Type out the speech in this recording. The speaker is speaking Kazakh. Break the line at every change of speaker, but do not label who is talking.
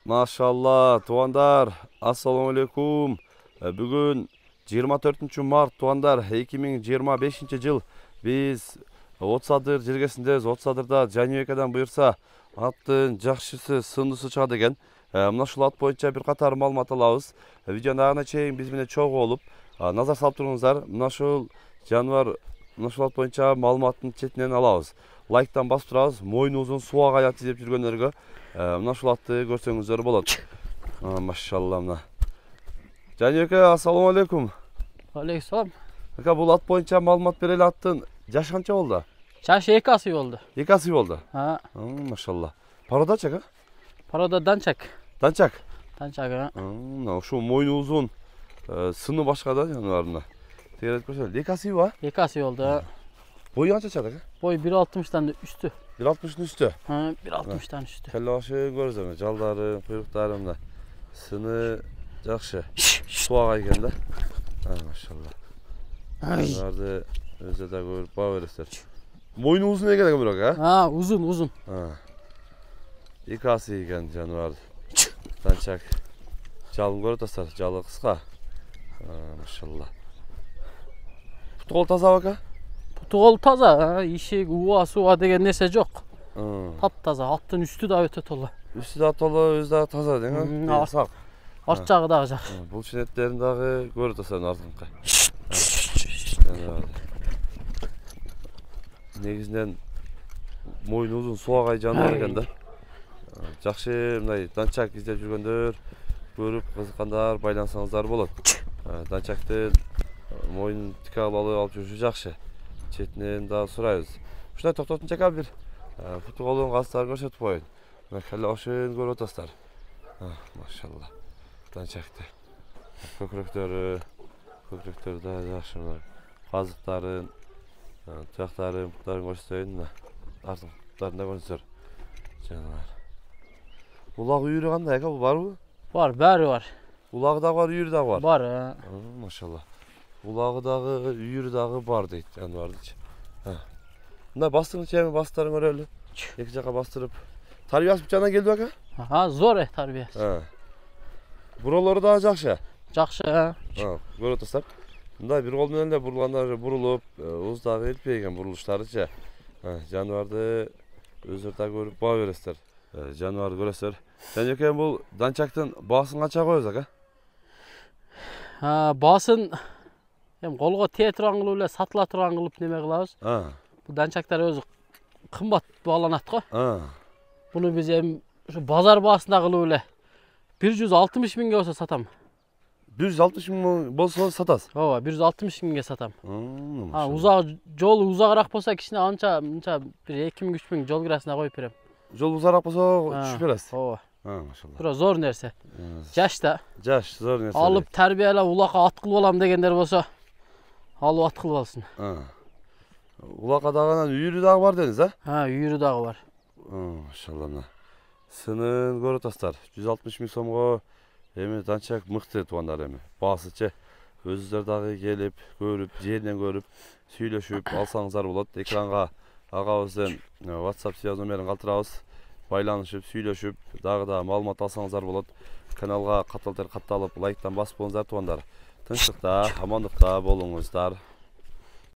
Машалла, туғандар, ассаламу алейкум. Бүгін 24 март туғандар, 2025 жыл. Біз Отсадыр жергесіндез, Отсадырда Жанюекадан бұйырса, аттың жақшысы, сындысы шығады екен. Мына шул ат бойынша бір қатар малымат алабыз. Видеоны ағына чейін біз міне чоғы олып, назар салып тұрыңыздар. Мына шул жануар, мына шул ат бойынша малыматтың четінен алабыз. Лайктан басып тұрабыз, мойны ұзын суға аят деп жүргендерге мына шул атты көрсеңіздер болады. Машалла мына. Жанюека, ассаламу алейкум.
Алейкум.
Бұл ат бойынша малымат берелі аттың жашы қанша болды?
Жашы 2 асы болды.
2 асы болды? Машалла. Парода чак, а?
Парода данчак.
Данчак?
Данчак,
Шу мойны ұзын, сыны башқа да жануарына. Тегерет көрсеңіз, 2 асы ба?
2 асы болды.
Бойы қанша чадық?
Boy 1.60'dan üstü.
1.60'ın üstü?
1.60'dan üstü.
Kelle başı görürüz, jaldarım, kuyruklarım da. Sını жақшы. Суаға екен да. Машалла. Оларды өзі де көріп баға бересіздер. Мойны ұзын екен бірақ, а?
Uzun.
2 асы екен жануарды. Данчак. Жалын көріп тастар, жалы қысқа. Машалла. Пұтқол таза бака?
Putugol taza, işi, uva, suva degen nese жоқ. Tap-taza, аттың üstü de öte tola.
Üstü de tola, özü de taza деген, сақ.
Арт жағы дағы жақ.
Бұл шенеттерін дағы көріп тастарын артыңқы. Негізінен мойны ұзын суағай жануар екен да. Жақшы мындай данчак іздеп жүргендер, көріп қызыққандар, байлансаңыздар болады. Данчактың мойнын тикағылалы алып жүрші жақшы. Четінен да сұрайыз. Шынай тоқтатын чақа бір футболын қастарын көрсетіп қойын. Кәлі ашын көріп отастар. Машалла. Данчақты. Көкіректері да жақшы. Қазықтарын, тұяқтарын, бұқтарын көрсетейін. Артын бұқтарын да көрсетер. Жануар. Улақ үйірі қандай әке? Бұл бар бұл?
Var, bәрі var.
Улағы да бар, үйірі да бар?
Бар.
Машалла. Улағы дағы, үйірі дағы бар дейді, жануар дейді. Мына бастырын чәйме, бастарын өрелі. Екі жаққа бастырып. Тарбиясы бұчана келді бәка?
Zor tarbiyesi.
Бұролары да жақшы?
Жақшы.
Көрі отастар. Мында бір қолмен әлі бұрылғандар бұрылып, ұздағы елпейген бұрылыштары че. Жануарды өздерді көріп баға берестер. Жануарды көрестер. Және екен бұл данчактың басын қанша қойыз аға?
Басын қолға тие тұрған қылып, сатыла тұрған қылып неме қылабыз. Бұл данчактар өзі қымбат бағаланады ғой. Бұны біз базар басында қылып 160 мыңға болса сатам.
160 мың болса сатасыз?
160 мыңға сатам. Жолы ұзағырақ болса кішіне анша 2-3 мың жол кірасына қойып берем.
Жол ұзағырақ болса түшіп бересіз?
Бұра зор нәрсе. Жаш та.
Жаш, зор нәрсе.
Алып тәрбиелі улақа ат қылып алам дегендер болса, алып ат қылып алсын.
Улақа дағынан үйірі дағы бар дедіңіз, а?
Үйірі дағы бар.
Машалла. Сынын көрі тастар. 160 мың сомға данчак мықты туғандар әме. Басы че. Өзіздер дағы келіп, көріп, жерінен көріп, сөйлешіп, алсаңыздар болады. Экранға ағауызден WhatsApp сияз номерін қалтырауыз. Байланышып, сөйлешіп, дағы да малымат алсаңыздар болады. Каналға қатталып, лайктан басып болыңыздар туғандар. Тыншықта, амандықта болыңыздар.